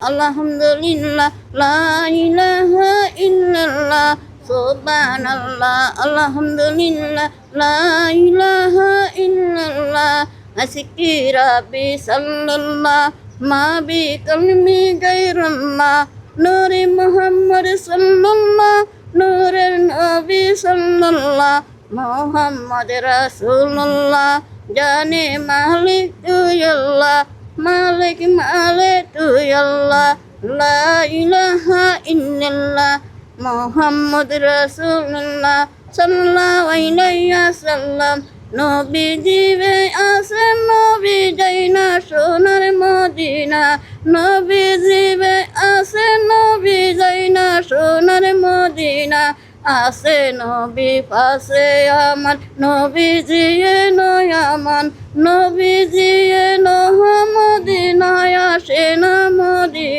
আলহামদুলিল্লাহ লা ইলাহা ইল্লাল্লাহ সুবহানাল্লাহ আলহামদুলিল্লাহ লা ইলাহা ইল্লাল্লাহ আসকি রাব্বি সাল্লাল্লাহ মা বি কলমি গায়রুল্লাহ নূরে মুহাম্মদ সাল্লাল্লাহ নূরের নবী সাল্লাল্লাহ মুহাম্মদ রাসূলুল্লাহ জানে মালিক তুই আল্লাহ মালিক মালিক তুই আল্লাহ লা ইলাহা ইল্লাল্লাহ মুহাম্মদ রাসূলুল্লাহ সাল্লাল্লাহু আলাইহি ওয়াসাল্লাম নবী জীবে আসেন নবী যাই না সোনার মদিনা নবী জীবে আসেন নবী যাই না সোনার মদিনা আসে নবী পাশে আমার নবী জিয়ে নয় আমার নবী জিয়ে নহ মদিনায় আসে না মদিনা